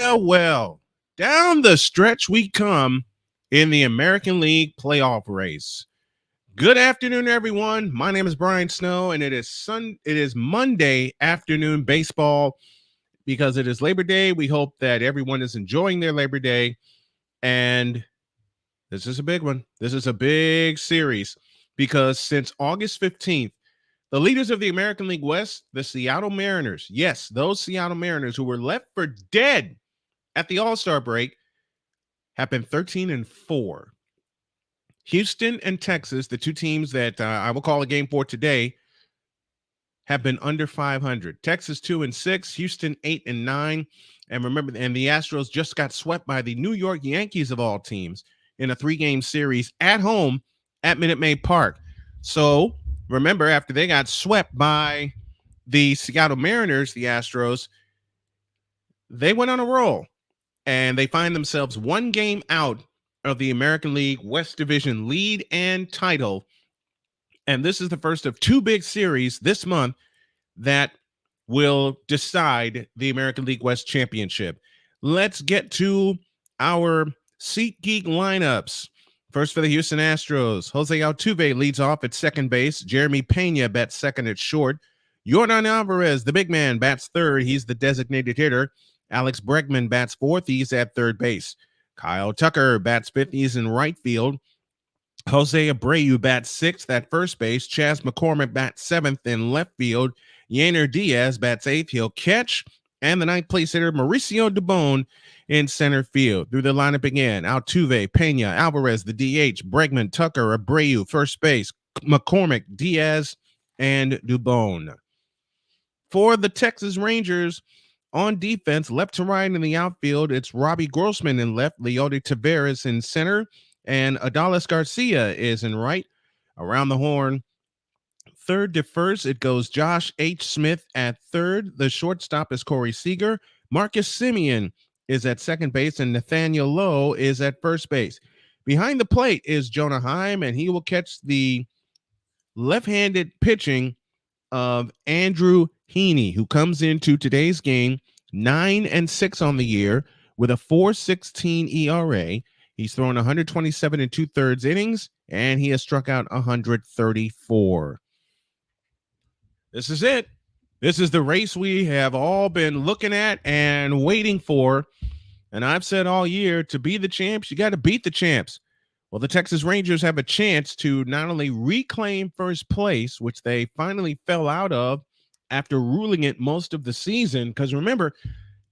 Well, down the stretch we come in the American League playoff race. Good afternoon, everyone. My name is Brian Snow, and it is Monday afternoon baseball because it is Labor Day. We hope that everyone is enjoying their Labor Day, and this is a big one. This is a big series because since August 15th, the leaders of the American League West, the Seattle Mariners, yes, those Seattle Mariners who were left for dead at the All-Star break, have been 13-4. Houston and Texas, the two teams that I will call a game for today, have been under 500. Texas 2-6, Houston 8-9, and remember, and the Astros just got swept by the New York Yankees of all teams in a 3-game series at home at Minute Maid Park. So remember, after they got swept by the Seattle Mariners, the Astros, they went on a roll. And they find themselves one game out of the American League West Division lead and title. And this is the first of two big series this month that will decide the American League West Championship. Let's get to our SeatGeek lineups. First for the Houston Astros, Jose Altuve leads off at second base. Jeremy Pena bats second at short. Yordan Alvarez, the big man, bats third. He's the designated hitter. Alex Bregman bats fourth. He's at third base. Kyle Tucker bats fifth. He's in right field. Jose Abreu bats sixth at first base. Chas McCormick bats seventh in left field. Yainer Diaz bats eighth. He'll catch. And the ninth place hitter, Mauricio Dubon, in center field. Through the lineup again, Altuve, Pena, Alvarez, the DH, Bregman, Tucker, Abreu, first base, McCormick, Diaz, and Dubon. For the Texas Rangers, on defense, left to right in the outfield, it's Robbie Grossman in left, Leody Taveras in center, and Adolis Garcia is in right. Around the horn, third to first, it goes Josh H. Smith at third. The shortstop is Corey Seager. Marcus Semien is at second base, and Nathaniel Lowe is at first base. Behind the plate is Jonah Heim, and he will catch the left-handed pitching of Andrew Heaney, who comes into today's game 9-6 on the year with a 4.16 ERA. He's thrown 127 2/3 innings, and he has struck out 134. This is it. This is the race we have all been looking at and waiting for. And I've said all year, to be the champs, you got to beat the champs. Well, the Texas Rangers have a chance to not only reclaim first place, which they finally fell out of after ruling it most of the season, because remember,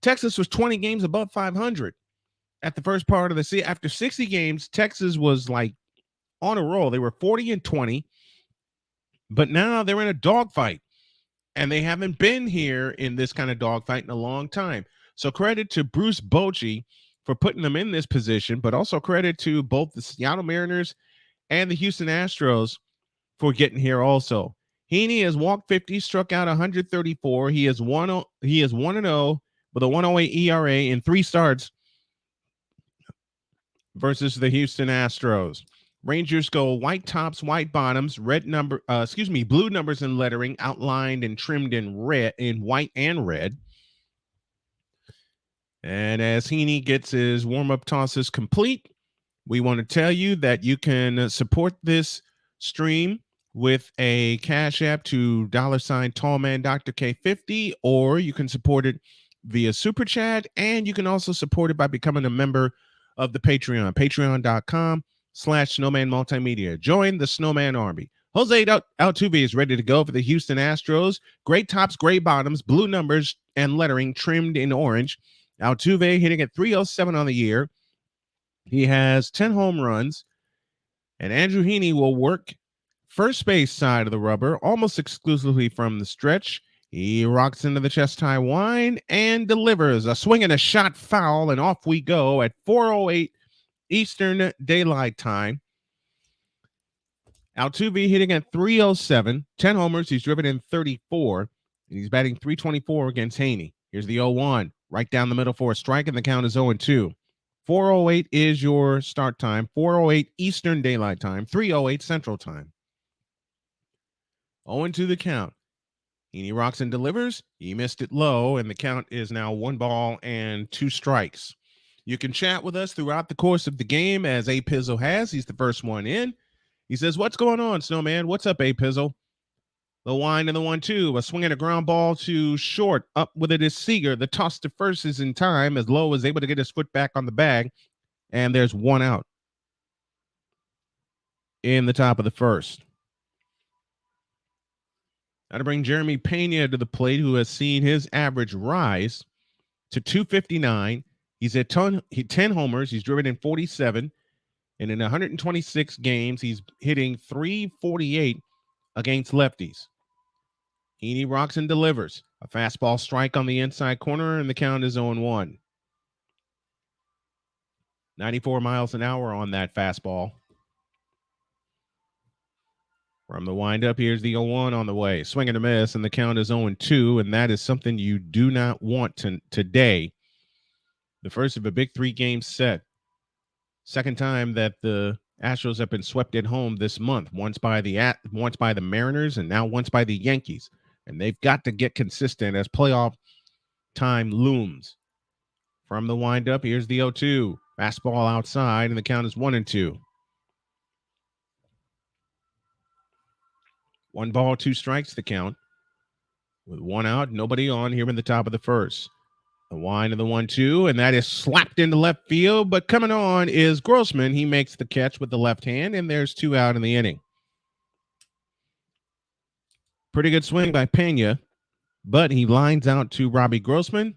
Texas was 20 games above 500 at the first part of the season. After 60 games, Texas was like on a roll. They were 40-20, but now they're in a dogfight, and they haven't been here in this kind of dogfight in a long time. So credit to Bruce Bochy for putting them in this position, but also credit to both the Seattle Mariners and the Houston Astros for getting here also. Heaney has walked 50, struck out 134. He is 1-0 with a 1.08 ERA in 3 starts versus the Houston Astros. Rangers go white tops, white bottoms, blue numbers and lettering outlined and trimmed in red, in white and red. And as Heaney gets his warm-up tosses complete, we want to tell you that you can support this stream with a Cash App to $Tallman Dr. K50, or you can support it via Super Chat, and you can also support it by becoming a member of the Patreon, patreon.com/Snowman Multimedia. Join the Snowman Army. Jose Altuve is ready to go for the Houston Astros. Gray tops, gray bottoms, blue numbers, and lettering trimmed in orange. Altuve hitting at 307 on the year. He has 10 home runs, and Andrew Heaney will work first base side of the rubber almost exclusively from the stretch. He rocks into the chest high wind and delivers a swing and a shot foul, and off we go at 4:08 Eastern Daylight Time. Altuve hitting at 307, 10 homers. He's driven in 34, and he's batting 324 against Heaney. Here's the 0-1. Right down the middle for a strike, and the count is 0-2. 4:08 is your start time. 4:08 Eastern Daylight Time. 3:08 Central Time. 0-2 the count. Heaney rocks and delivers. He missed it low, and the count is now 1-2 strikes. You can chat with us throughout the course of the game, as A Pizzle has. He's the first one in. He says, "What's going on, Snowman? What's up, A Pizzle?" The wind and the 1-2. A swing and a ground ball to short. Up with it is Seager. The toss to first is in time, as Lowe is able to get his foot back on the bag, and there's one out in the top of the first. Now to bring Jeremy Pena to the plate, who has seen his average rise to 259. He's at 10 homers. He's driven in 47. And in 126 games, he's hitting 348 against lefties. Heaney rocks and delivers. A fastball strike on the inside corner, and the count is 0-1. 94 miles an hour on that fastball. From the windup, here's the 0-1 on the way. Swing and a miss, and the count is 0-2, and that is something you do not want today. The first of a big 3-game set. Second time that the Astros have been swept at home this month. Once by the Mariners, and now once by the Yankees. And they've got to get consistent as playoff time looms. From the windup, here's the 0-2. Fastball outside, and the count is 1-2. 1-2 strikes the count. With one out, nobody on here in the top of the first. The wind of the 1-2, and that is slapped into left field, but coming on is Grossman. He makes the catch with the left hand, and there's 2 out in the inning. Pretty good swing by Pena, but he lines out to Robbie Grossman.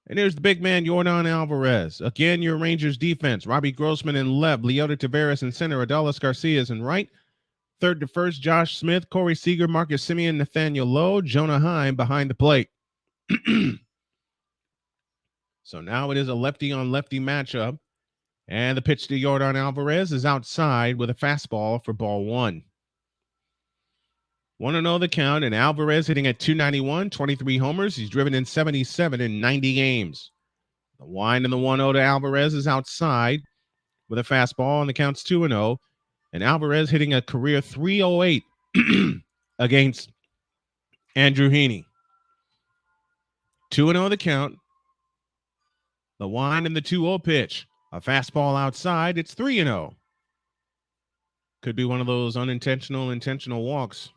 And here's the big man, Yordan Alvarez. Again, your Rangers defense. Robbie Grossman in left, Leota Taveras in center, Adolis Garcia's in right. Third to first, Josh Smith, Corey Seager, Marcus Semien, Nathaniel Lowe, Jonah Heim behind the plate. So now it is a lefty-on-lefty matchup. And the pitch to Yordan Alvarez is outside with a fastball for ball 1. 1-0 the count, and Alvarez hitting at 291, 23 homers. He's driven in 77 in 90 games. The wind and the 1-0 to Alvarez is outside with a fastball, and the count's 2-0. And Alvarez hitting a career 308 against Andrew Heaney. 2-0 the count. The wind and the 2-0 pitch. A fastball outside. It's 3-0. Could be one of those intentional walks.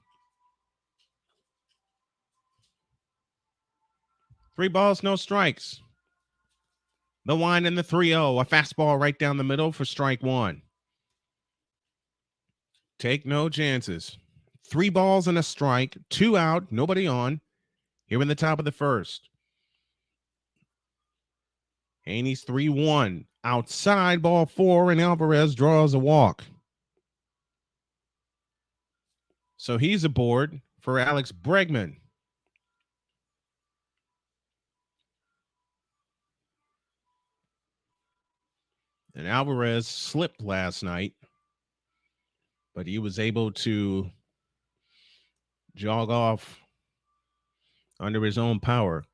3 balls, no strikes. The wind and the 3-0. A fastball right down the middle for strike 1. Take no chances. 3 balls and a strike. 2 out. Nobody on. Here in the top of the first. Haney's 3-1. Outside, ball 4, and Alvarez draws a walk. So he's aboard for Alex Bregman. And Alvarez slipped last night, but he was able to jog off under his own power.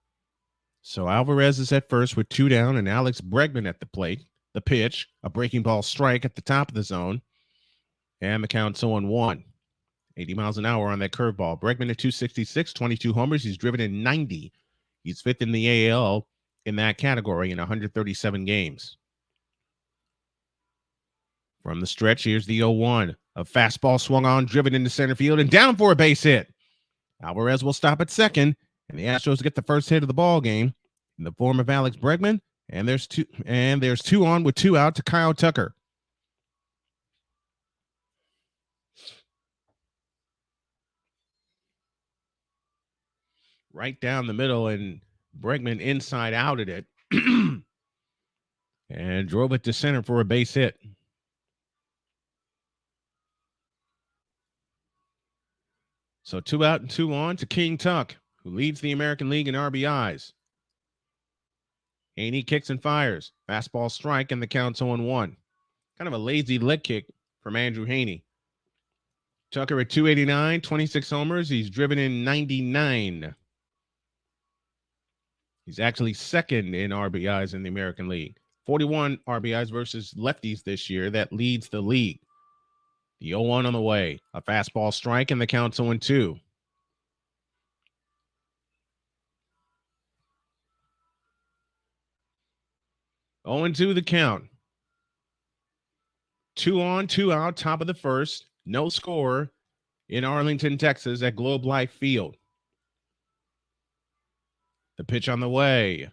So Alvarez is at first with 2 down, and Alex Bregman at the plate. The pitch, a breaking ball strike at the top of the zone, and the count's 0-1. 80 miles an hour on that curveball. Bregman at 266, 22 homers. He's driven in 90. He's 5th in the AL in that category in 137 games. From the stretch, here's the 0-1. A fastball swung on, driven into center field, and down for a base hit. Alvarez will stop at second, and the Astros get the first hit of the ball game in the form of Alex Bregman. And there's 2 on with 2 out to Kyle Tucker. Right down the middle, and Bregman inside outed it and drove it to center for a base hit. So 2 out and 2 on to King Tuck, who leads the American League in RBIs. Haney kicks and fires. Fastball strike, and the count's 0-1. Kind of a lazy leg kick from Andrew Haney. Tucker at 289, 26 homers. He's driven in 99. He's actually second in RBIs in the American League. 41 RBIs versus lefties this year. That leads the league. The 0-1 on the way. A fastball strike, and the count's 0-2. 0-2 the count. 2 on, 2 out, top of the first. No score in Arlington, Texas at Globe Life Field. The pitch on the way,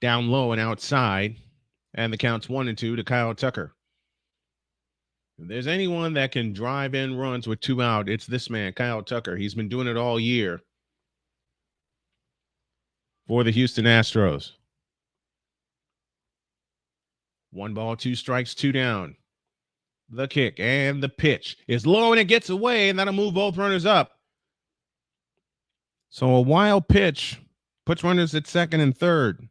down low and outside, and the count's 1-2 to Kyle Tucker. If there's anyone that can drive in runs with 2 out, it's this man, Kyle Tucker. He's been doing it all year for the Houston Astros. 1 ball, 2 strikes, 2 down. The kick and the pitch is low and it gets away, and that'll move both runners up. So a wild pitch puts runners at second and third.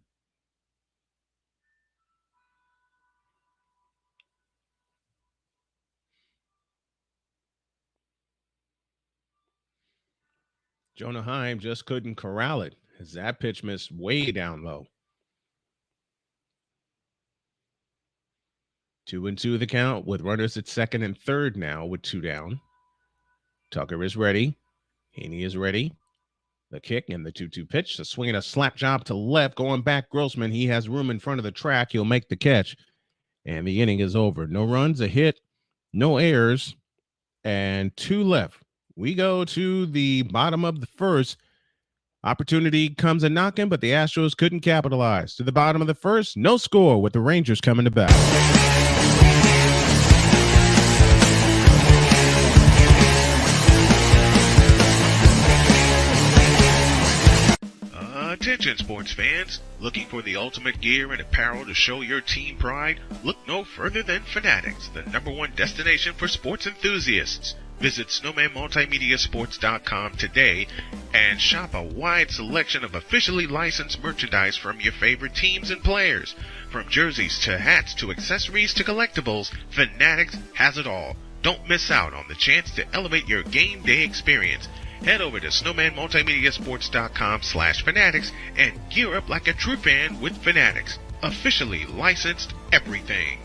Jonah Heim just couldn't corral it as that pitch missed way down low. 2-2 the count with runners at second and third now with 2 down. Tucker is ready. Haney is ready. The kick and the 2-2 pitch. The swing and a slap job to left. Going back, Grossman. He has room in front of the track. He'll make the catch. And the inning is over. No runs, a hit, no errors, and 2 left. We go to the bottom of the first. Opportunity comes a knocking, but the Astros couldn't capitalize. To the bottom of the first, no score with the Rangers coming to bat. Attention sports fans, looking for the ultimate gear and apparel to show your team pride? Look no further than Fanatics, the #1 destination for sports enthusiasts. Visit snowmanmultimediasports.com today and shop a wide selection of officially licensed merchandise from your favorite teams and players. From jerseys to hats to accessories to collectibles, Fanatics has it all. Don't miss out on the chance to elevate your game day experience. Head over to snowmanmultimediasports.com/fanatics and gear up like a true fan with Fanatics. Officially licensed everything.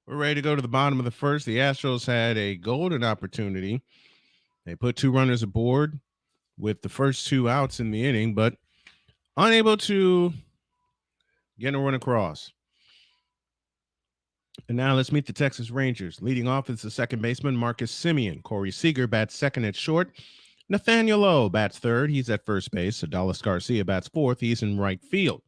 We're ready to go to the bottom of the first. The Astros had a golden opportunity. They put 2 runners aboard with the first 2 outs in the inning, but unable to get a run across. And now let's meet the Texas Rangers. Leading off is the second baseman, Marcus Semien. Corey Seager bats second at short. Nathaniel Lowe bats third. He's at first base. Adolis Garcia bats fourth. He's in right field.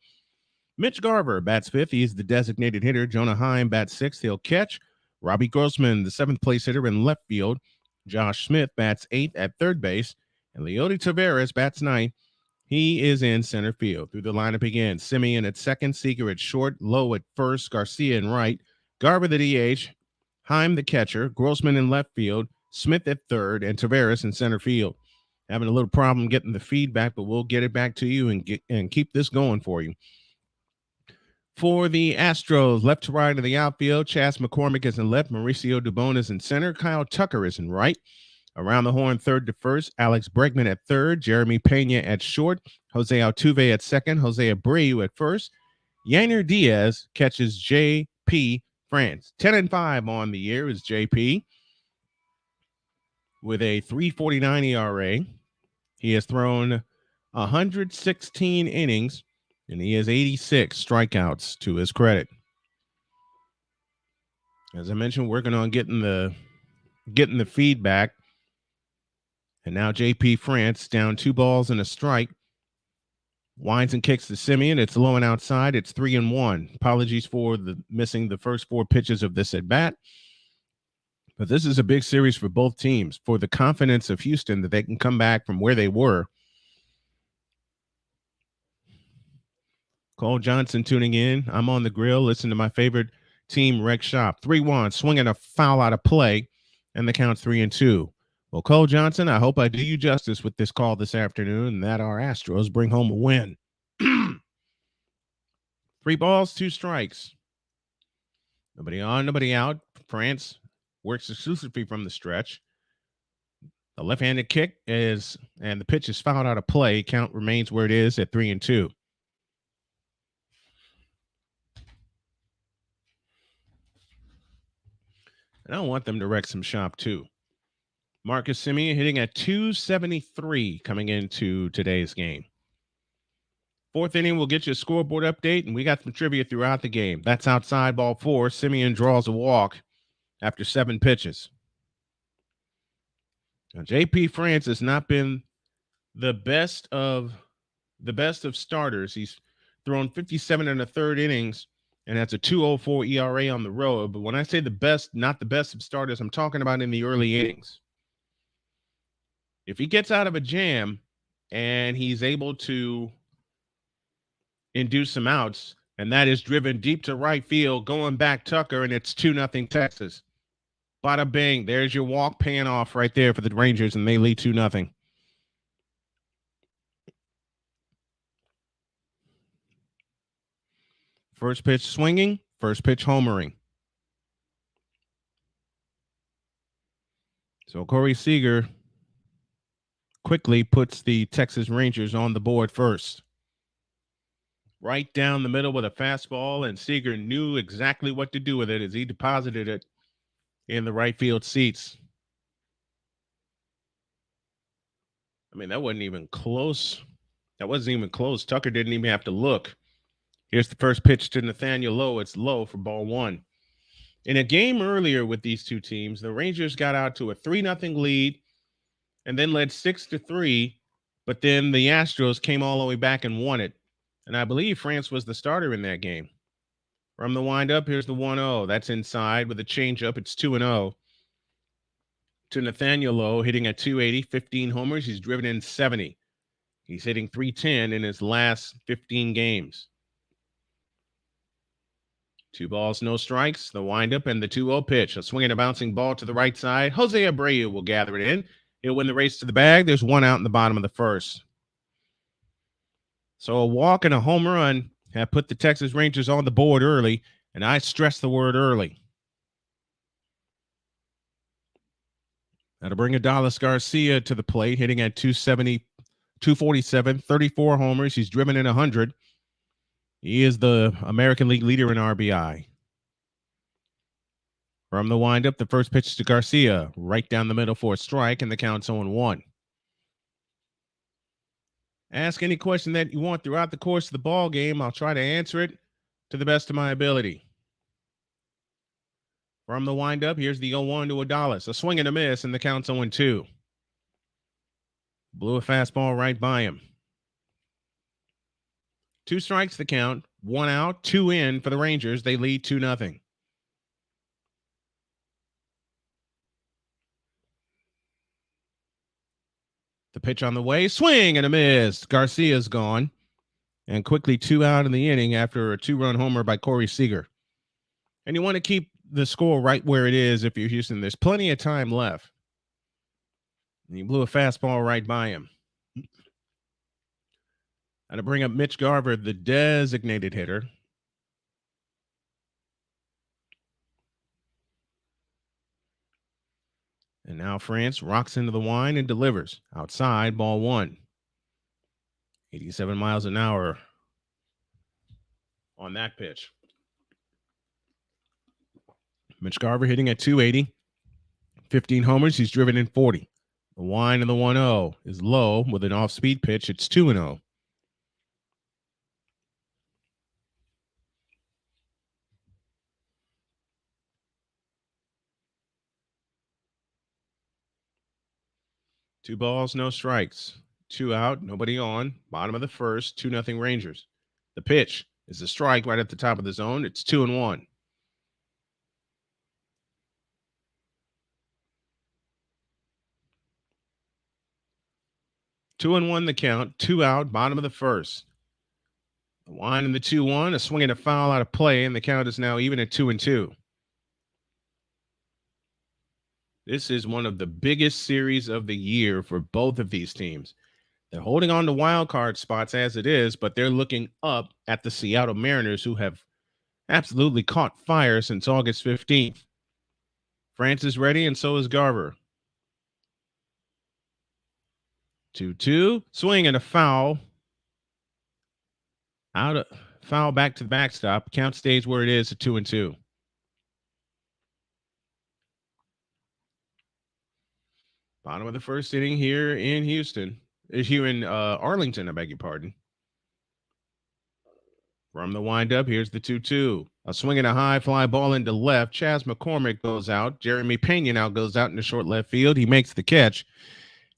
Mitch Garver bats fifth. He's the designated hitter. Jonah Heim bats sixth. He'll catch. Robbie Grossman, the seventh place hitter in left field. Josh Smith bats eighth at third base. And Leody Taveras bats ninth. He is in center field. Through the lineup again, Semien at second, Seager at short, Lowe at first, Garcia in right, Garver the DH, Heim the catcher, Grossman in left field, Smith at third, and Taveras in center field. Having a little problem getting the feedback, but we'll get it back to you and keep this going for you. For the Astros, left to right of the outfield, Chas McCormick is in left, Mauricio Dubon is in center, Kyle Tucker is in right. Around the horn, third to first, Alex Bregman at third, Jeremy Pena at short, Jose Altuve at second, Jose Abreu at first. Yainer Diaz catches J.P. France. 10-5 on the year is J.P. with a 3.49 ERA. He has thrown 116 innings, and he has 86 strikeouts to his credit. As I mentioned, working on getting the feedback. And now J.P. France down 2 balls and a strike. Winds and kicks to Semien. It's low and outside. It's 3-1. Apologies for missing the first 4 pitches of this at bat. But this is a big series for both teams, for the confidence of Houston that they can come back from where they were. Cole Johnson tuning in. I'm on the grill. Listen to my favorite team, Rec Shop. 3-1, swinging a foul out of play, and the count's 3-2. Well, Cole Johnson, I hope I do you justice with this call this afternoon, and that our Astros bring home a win. 3 balls, 2 strikes. Nobody on, nobody out. France works exclusively from the stretch. The left-handed kick and the pitch is fouled out of play. Count remains where it is at 3-2. And I want them to wreck some shop too. Marcus Semien hitting at 273 coming into today's game. Fourth inning, we'll get you a scoreboard update, and we got some trivia throughout the game. That's outside ball 4. Semien draws a walk after 7 pitches. Now, J.P. France has not been the best of starters. He's thrown 57 in the third innings and that's a 2.04 ERA on the road. But when I say the best, not the best of starters, I'm talking about in the early innings. If he gets out of a jam and he's able to induce some outs, and that is driven deep to right field, going back Tucker, and it's 2-0 Texas. Bada bing, there's your walk paying off right there for the Rangers, and they lead 2-0. First pitch swinging, first pitch homering. So Corey Seager quickly puts the Texas Rangers on the board first. Right down the middle with a fastball, and Seager knew exactly what to do with it as he deposited it in the right field seats. I mean, that wasn't even close. Tucker didn't even have to look. Here's the first pitch to Nathaniel Lowe. It's low for ball 1. In a game earlier with these two teams, the Rangers got out to a 3-0 lead and then led 6-3, but then the Astros came all the way back and won it. And I believe France was the starter in that game. From the windup, here's the 1-0. That's inside with a changeup. It's 2-0. To Nathaniel Lowe, hitting at 280, 15 homers. He's driven in 70. He's hitting 310 in his last 15 games. 2 balls, no strikes. The windup and the 2-0 pitch. A swing and a bouncing ball to the right side. Jose Abreu will gather it in. He'll win the race to the bag. There's 1 out in the bottom of the first. So a walk and a home run have put the Texas Rangers on the board early, and I stress the word early. Now to bring Adolis Garcia to the plate, hitting at 270, 247, 34 homers. He's driven in 100. He is the American League leader in RBI. From the windup, the first pitch to Garcia, right down the middle for a strike, and the count's 0-1. Ask any question that you want throughout the course of the ball game. I'll try to answer it to the best of my ability. From the windup, here's the 0-1 to Adolis. A swing and a miss, and the count's 0-2. Blew a fastball right by him. 2 strikes the count, 1 out, 2 in for the Rangers. They lead 2-0. The pitch on the way, swing and a miss. Garcia's gone. And quickly 2 out in the inning after a 2-run homer by Corey Seager. And you want to keep the score right where it is if you're Houston. There's plenty of time left. And he blew a fastball right by him. And to bring up Mitch Garver, the designated hitter. And now France rocks into the line and delivers. Outside, ball 1. 87 miles an hour on that pitch. Mitch Garver hitting at 280. 15 homers. He's driven in 40. The wind of the 1-0 is low with an off-speed pitch. It's 2-0. Two balls, no strikes. 2 out, nobody on. Bottom of the first, 2-0 Rangers. The pitch is a strike right at the top of the zone. It's 2-1. Two and one the count, 2 out, bottom of the first. The wind in the 2-1, a swing and a foul out of play, and the count is now even at 2-2. This is one of the biggest series of the year for both of these teams. They're holding on to wild card spots as it is, but they're looking up at the Seattle Mariners, who have absolutely caught fire since August 15th. France is ready, and so is Garver. 2-2, swing and a foul. Foul back to the backstop. Count stays where it is at 2-2. Bottom of the first inning here in Houston. Here in Arlington, I beg your pardon. From the windup, here's the 2-2. A swing and a high fly ball into left. Chas McCormick goes out. Jeremy Pena now goes out into short left field. He makes the catch.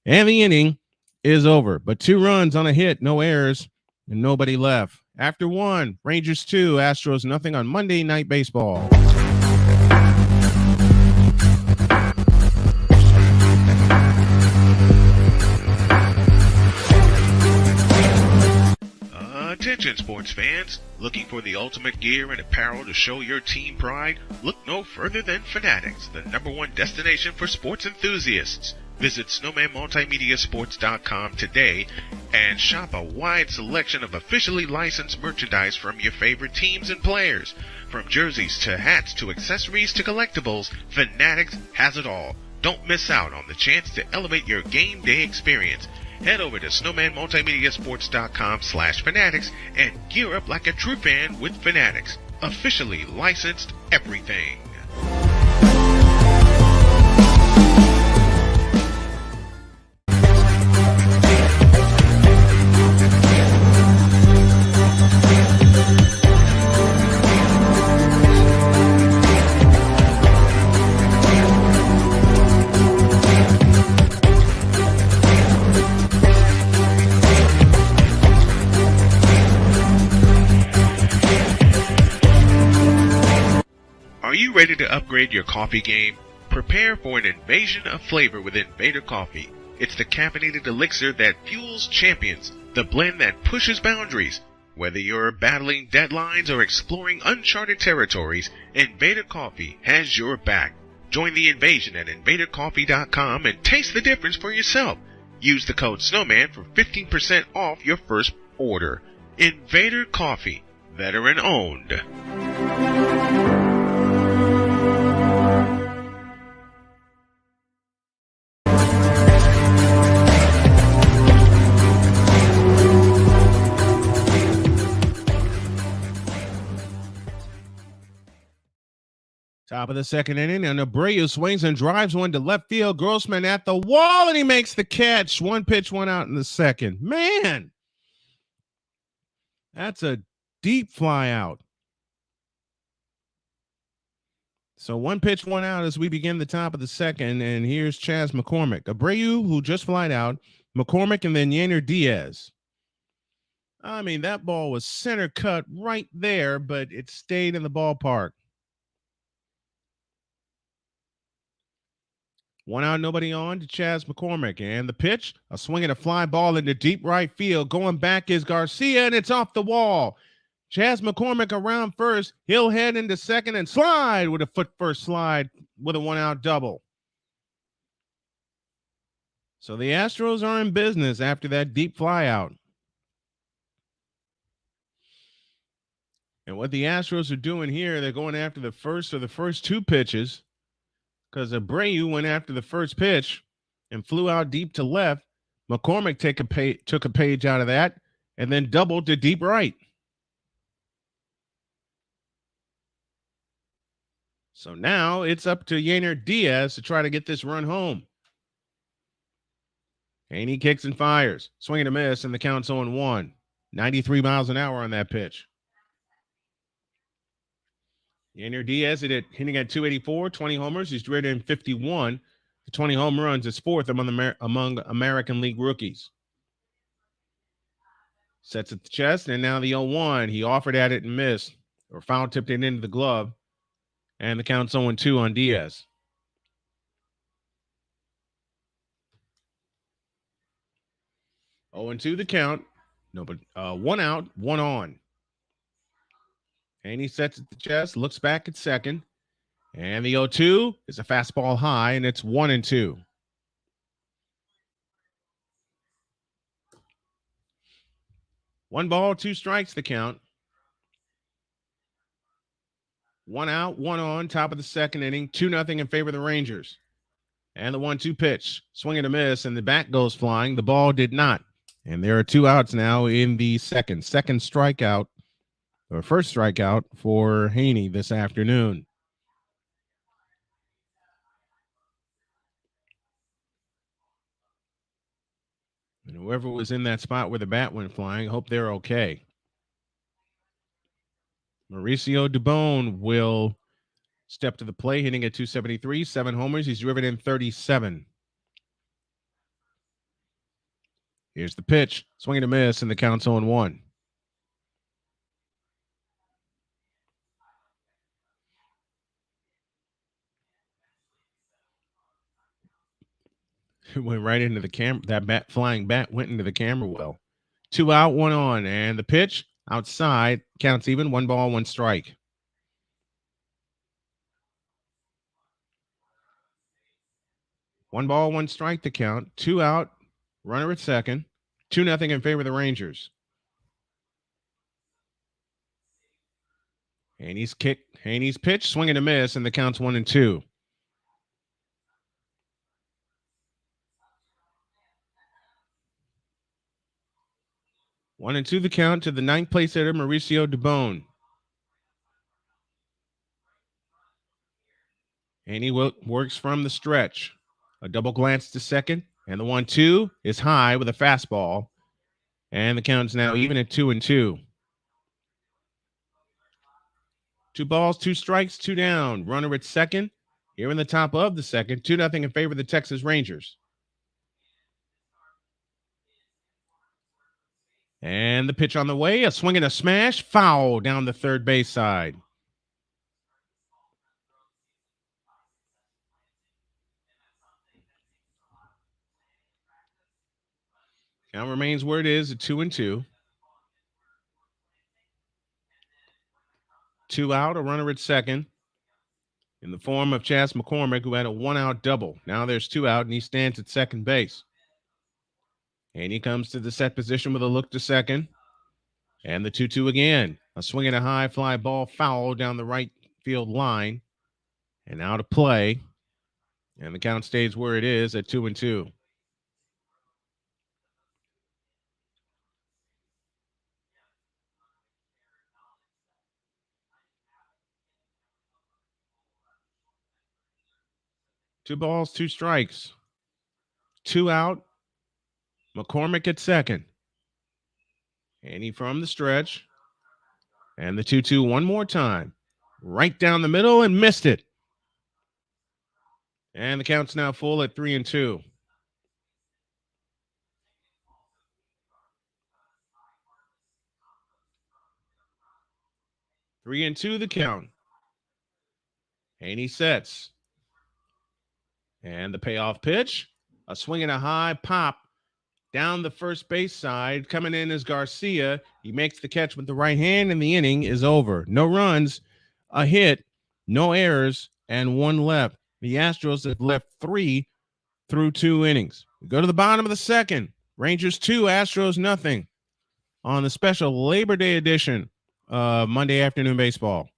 And the inning is over. But 2 runs on a hit, no errors, and nobody left. After 1, Rangers 2, Astros nothing on Monday Night Baseball. Attention sports fans, looking for the ultimate gear and apparel to show your team pride? Look no further than Fanatics, the #1 destination for sports enthusiasts. Visit snowmanmultimediasports.com today and shop a wide selection of officially licensed merchandise from your favorite teams and players. From jerseys to hats to accessories to collectibles, Fanatics has it all. Don't miss out on the chance to elevate your game day experience. Head over to snowmanmultimediasports.com/fanatics and gear up like a true fan with Fanatics. Officially licensed everything. Are you ready to upgrade your coffee game? Prepare for an invasion of flavor with Invader Coffee. It's the caffeinated elixir that fuels champions, the blend that pushes boundaries. Whether you're battling deadlines or exploring uncharted territories, Invader Coffee has your back. Join the invasion at invadercoffee.com and taste the difference for yourself. Use the code Snowman for 15% off your first order. Invader Coffee, veteran owned. Top of the second inning, and Abreu swings and drives one to left field. Grossman at the wall, and he makes the catch. 1 pitch, 1 out in the second. Man, that's a deep fly out. So 1 pitch, 1 out as we begin the top of the second, and here's Chas McCormick. Abreu, who just flied out, McCormick, and then Yainer Diaz. I mean, that ball was center cut right there, but it stayed in the ballpark. 1 out, nobody on to Chas McCormick. And the pitch, a swing and a fly ball into deep right field. Going back is Garcia, and it's off the wall. Chas McCormick around first. He'll head into second and slide with a foot first slide with a 1 out double. So the Astros are in business after that deep fly out. And what the Astros are doing here, they're going after the first 2 pitches, because Abreu went after the first pitch and flew out deep to left. McCormick took a page out of that and then doubled to deep right. So now it's up to Yainer Diaz to try to get this run home. And he kicks and fires. Swing and a miss, and the count's 0-1. 93 miles an hour on that pitch. Yainer Diaz hitting at 284, 20 homers. He's rated in 51. The 20 home runs is 4th among American League rookies. Sets at the chest, and now the 0-1. He offered at it and missed, or foul tipped it into the glove. And the count's 0-2 on Diaz. Oh, and 2 the count. No, but 1 out, 1 on. And he sets at the chest, looks back at second. And the 0-2 is a fastball high, and it's 1-2. One ball, 2 strikes the count. 1 out, 1 on, top of the second inning. 2-0 in favor of the Rangers. And the 1-2 pitch. Swing and a miss, and the bat goes flying. The ball did not. And there are 2 outs now in the second. Second strikeout, or first strikeout for Haney this afternoon. And whoever was in that spot where the bat went flying, hope they're okay. Mauricio Dubon will step to the plate, hitting at 273, 7 homers. He's driven in 37. Here's the pitch. Swing and a miss, and the count's 0-1. It went right into the camera. That flying bat went into the camera well. 2 out, 1 on, and the pitch outside. Counts even. 1 ball, 1 strike. One ball, 1 strike to count. 2 out. Runner at second. 2-0 in favor of the Rangers. Haney's pitch, swing and a miss, and the count's 1-2. One and 2 the count to the 9th place hitter, Mauricio Dubon. Haney works from the stretch. A double glance to second, and the 1-2 is high with a fastball. And the count's now even at 2-2. 2 balls, 2 strikes, 2 down. Runner at second. Here in the top of the second, 2-0 in favor of the Texas Rangers. And the pitch on the way, a swing and a smash, foul down the third base side. Count remains where it is at 2-2. 2 out, a runner at second in the form of Chas McCormick, who had a 1-out double. Now there's 2 out, and he stands at second base. And he comes to the set position with a look to second. And the 2-2 again. A swing and a high fly ball foul down the right field line. And out of play. And the count stays where it is at 2-2. Two balls, 2 strikes. 2 out. McCormick at second. Haney from the stretch. And the 2-2 one more time. Right down the middle and missed it. And the count's now full at 3-2. Three and two the count. Haney sets. And the payoff pitch. A swing and a high pop down the first base side. Coming in is Garcia. He makes the catch with the right hand, and the inning is over. No runs, a hit, no errors, and 1 left. The Astros have left 3 through 2 innings. We go to the bottom of the second. Rangers 2, Astros nothing on the special Labor Day edition of Monday Afternoon Baseball.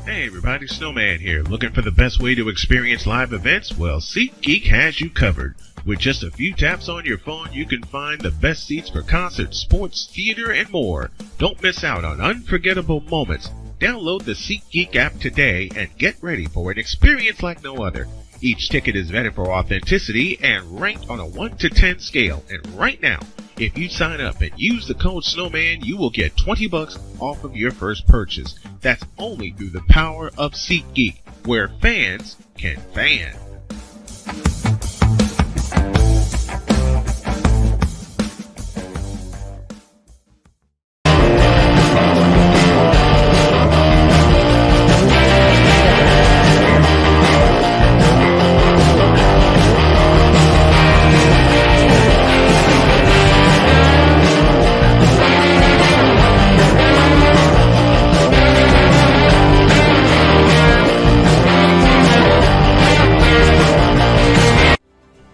Hey everybody, Snowman here. Looking for the best way to experience live events? Well, SeatGeek has you covered. With just a few taps on your phone, you can find the best seats for concerts, sports, theater, and more. Don't miss out on unforgettable moments. Download the SeatGeek app today and get ready for an experience like no other. Each ticket is vetted for authenticity and ranked on a 1 to 10 scale. And right now, if you sign up and use the code Snowman, you will get $20 off of your first purchase. That's only through the power of SeatGeek, where fans can fan.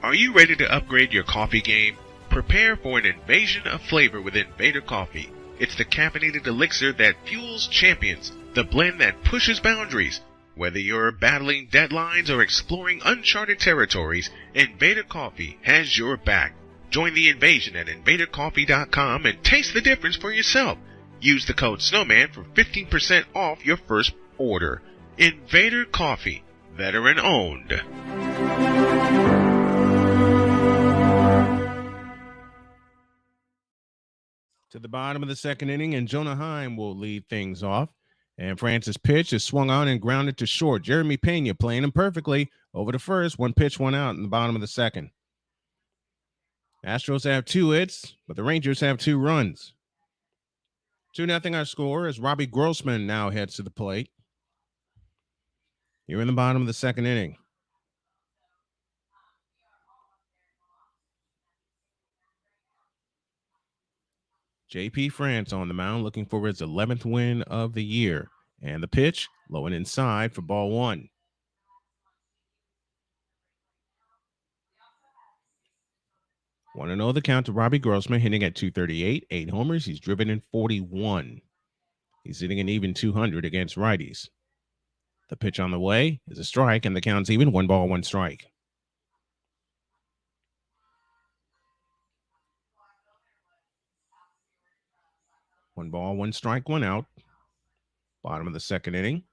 Are you ready to upgrade your coffee game? Prepare for an invasion of flavor with Invader Coffee. It's the caffeinated elixir that fuels champions, the blend that pushes boundaries. Whether you're battling deadlines or exploring uncharted territories, Invader Coffee has your back. Join the invasion at invadercoffee.com and taste the difference for yourself. Use the code Snowman for 15% off your first order. Invader Coffee, veteran owned. To the bottom of the second inning, and Jonah Heim will lead things off. And Francis' pitch is swung on and grounded to short. Jeremy Pena playing him perfectly over to first. One pitch, one out in the bottom of the second. Astros have 2 hits, but the Rangers have 2 runs. 2-0 our score as Robbie Grossman now heads to the plate. Here in the bottom of the second inning. J.P. France on the mound looking for his 11th win of the year. And the pitch, low and inside for ball 1. 1-0 the count to Robbie Grossman, hitting at .238, 8 homers. He's driven in 41. He's hitting an even .200 against righties. The pitch on the way is a strike, and the count's even. 1 ball, 1 strike. One ball, 1 strike, 1 out. Bottom of the second inning,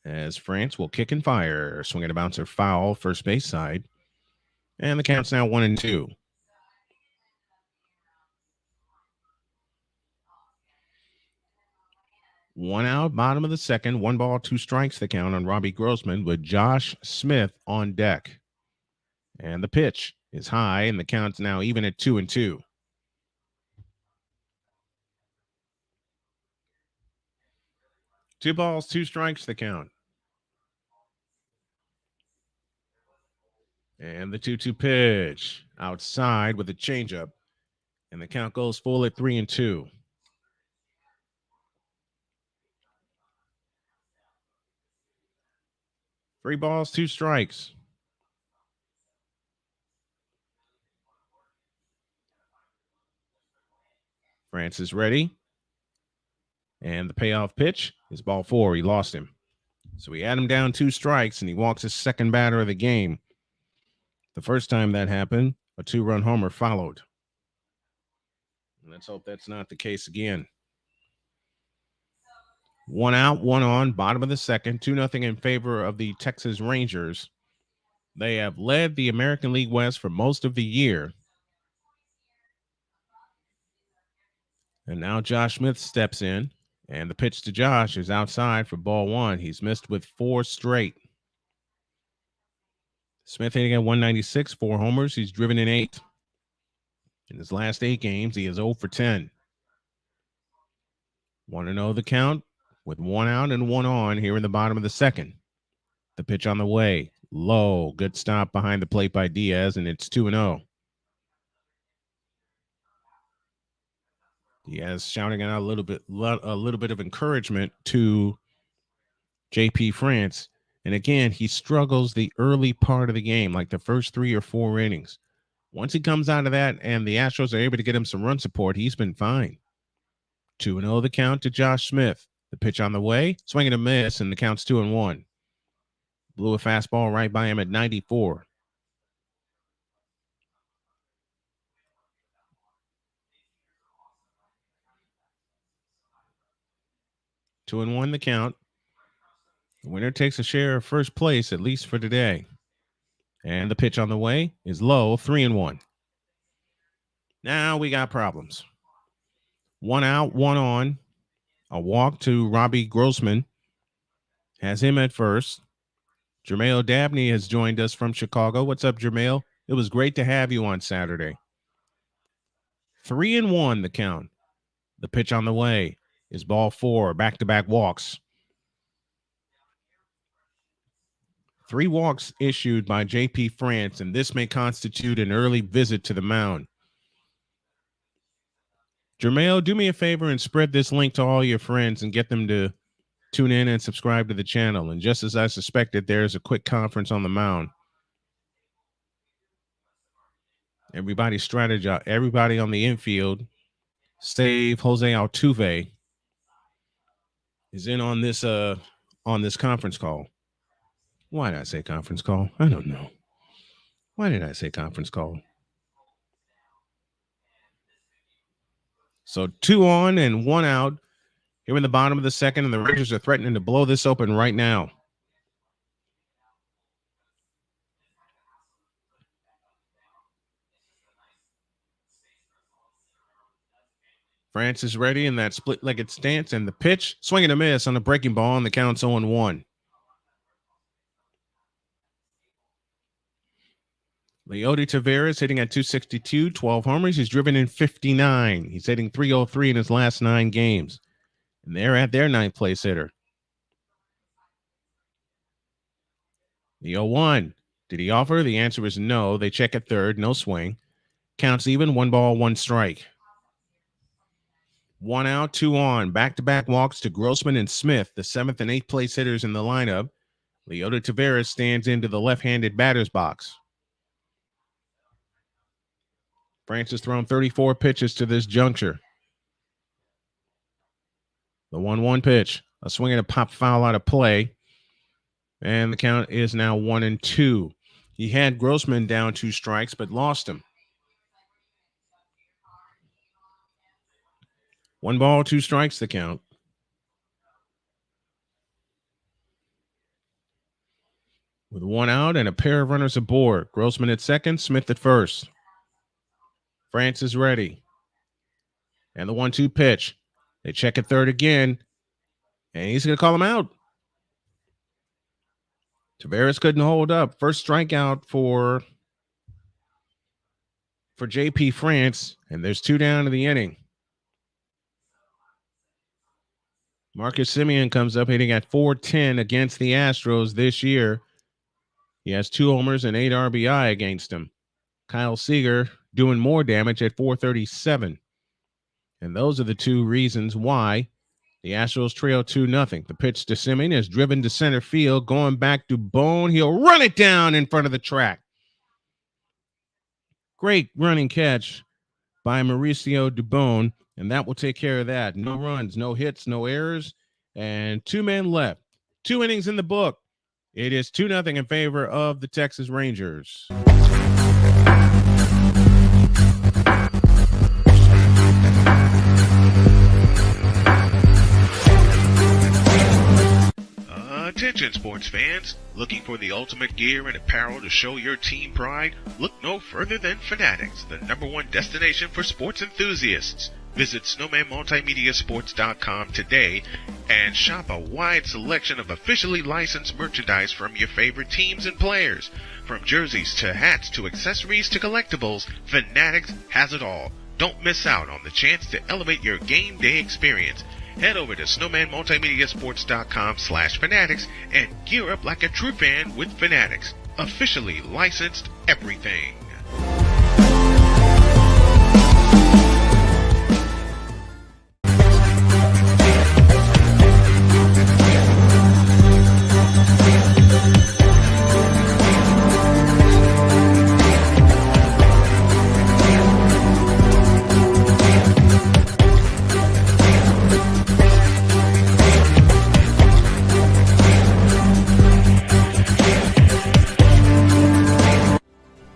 as France will kick and fire. Swinging a bouncer foul, first base side. And the count's now 1-2. One out, bottom of the second. 1 ball, 2 strikes the count on Robbie Grossman with Josh Smith on deck. And the pitch is high, and the count's now even at 2-2. Two balls, 2 strikes the count. And the 2-2 pitch outside with a changeup. And the count goes full at 3-2. Three balls, 2 strikes. France is ready. And the payoff pitch is ball 4. He lost him. So we had him down 2 strikes, and he walks his second batter of the game. The first time that happened, a 2-run homer followed. And let's hope that's not the case again. 1 out, 1 on, bottom of the second, 2-0 in favor of the Texas Rangers. They have led the American League West for most of the year. And now Josh Smith steps in, and the pitch to Josh is outside for ball 1. He's missed with 4 straight. Smith hitting at 196, 4 homers. He's driven in 8. In his last 8 games, he is 0 for 10. 1-0 the count with 1 out and 1 on here in the bottom of the second. The pitch on the way, low, good stop behind the plate by Diaz, and it's 2-0. Diaz shouting out a little bit of encouragement to J.P. France. And again, he struggles the early part of the game, like the first 3 or 4 innings. Once he comes out of that and the Astros are able to get him some run support, he's been fine. 2-0 the count to Josh Smith. The pitch on the way, swing and a miss, and the count's 2-1. Blew a fastball right by him at 94. Two and 1 the count. The winner takes a share of first place, at least for today. And the pitch on the way is low, 3-1. Now we got problems. 1 out, 1 on. A walk to Robbie Grossman. Has him at first. Jermail Dabney has joined us from Chicago. What's up, Jermail? It was great to have you on Saturday. 3-1 the count. The pitch on the way is ball 4, back-to-back walks. 3 walks issued by J.P. France, and this may constitute an early visit to the mound. Jermail, do me a favor and spread this link to all your friends and get them to tune in and subscribe to the channel. And just as I suspected, there's a quick conference on the mound. Everybody strategize. Everybody on the infield, save Jose Altuve, is in on this conference call. Why did I say conference call? I don't know. Why did I say conference call? So 2 on and 1 out. Here in the bottom of the second, and the Rangers are threatening to blow this open right now. France is ready in that split-legged stance, and the pitch, swing and a miss on the breaking ball, and the count's 0-1. Leody Taveras hitting at 262, 12 homers. He's driven in 59. He's hitting 303 in his last 9 games. And they're at their 9th place hitter. The 0-1. Did he offer? The answer is no. They check at third, no swing. Counts even, 1 ball, 1 strike. 1 out, 2 on. Back-to-back walks to Grossman and Smith, the 7th and 8th place hitters in the lineup. Leody Taveras stands into the left-handed batter's box. France has thrown 34 pitches to this juncture. The 1-1 pitch, a swing and a pop foul out of play. And the count is now 1-2. He had Grossman down 2 strikes, but lost him. 1 ball, 2 strikes, the count. With 1 out and a pair of runners aboard. Grossman at second, Smith at first. France is ready. And the 1-2 pitch. They check at third again. And he's going to call him out. Taveras couldn't hold up. First strikeout for JP France. And there's 2 down to the inning. Marcus Semien comes up hitting at .410 against the Astros this year. He has 2 homers and 8 RBI against him. Kyle Seager doing more damage at .437. And those are the 2 reasons why the Astros trail 2-0. The pitch to Semien is driven to center field, going back to Bone. He'll run it down in front of the track. Great running catch by Mauricio Dubon, and that will take care of that. No runs, no hits, no errors, and 2 men left. 2 innings in the book. It is 2-0 in favor of the Texas Rangers. Attention sports fans, looking for the ultimate gear and apparel to show your team pride? Look no further than Fanatics, the #1 destination for sports enthusiasts. Visit snowmanmultimediasports.com today and shop a wide selection of officially licensed merchandise from your favorite teams and players. From jerseys to hats to accessories to collectibles, Fanatics has it all. Don't miss out on the chance to elevate your game day experience. Head over to snowmanmultimediasports.com/fanatics and gear up like a true fan with Fanatics. Officially licensed everything.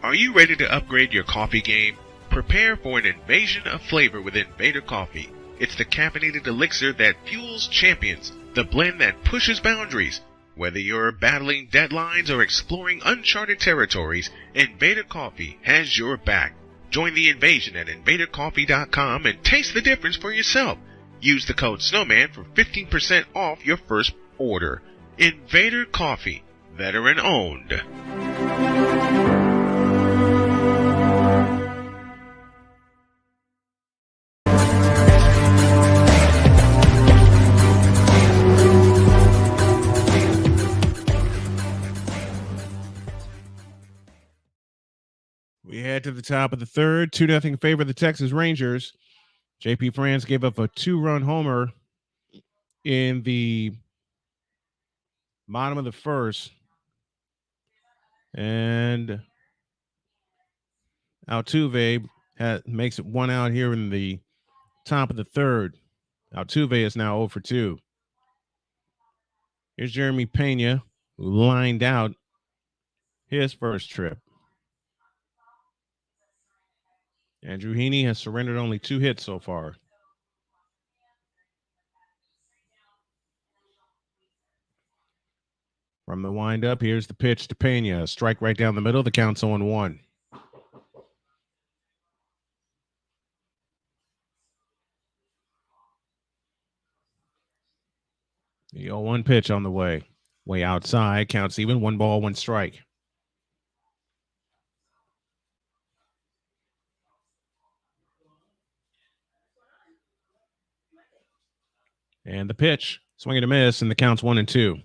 Are you ready to upgrade your coffee game? Prepare for an invasion of flavor with Invader Coffee. It's the caffeinated elixir that fuels champions, the blend that pushes boundaries. Whether you're battling deadlines or exploring uncharted territories, Invader Coffee has your back. Join the invasion at invadercoffee.com and taste the difference for yourself. Use the code SNOWMAN for 15% off your first order. Invader Coffee, veteran owned. We head to the top of the third, 2-0 favor of the Texas Rangers. JP France gave up a 2-run homer in the bottom of the first. And Altuve makes it 1 out here in the top of the third. Altuve is now 0 for 2. Here's Jeremy Pena, who lined out his first trip. Andrew Heaney has surrendered only 2 hits so far. From the windup, here's the pitch to Pena. Strike right down the middle. The count's 0-1. The 0-1 pitch on the way. Way outside. Counts even. 1 ball, 1 strike. And the pitch. Swing and a miss, and the count's 1-2.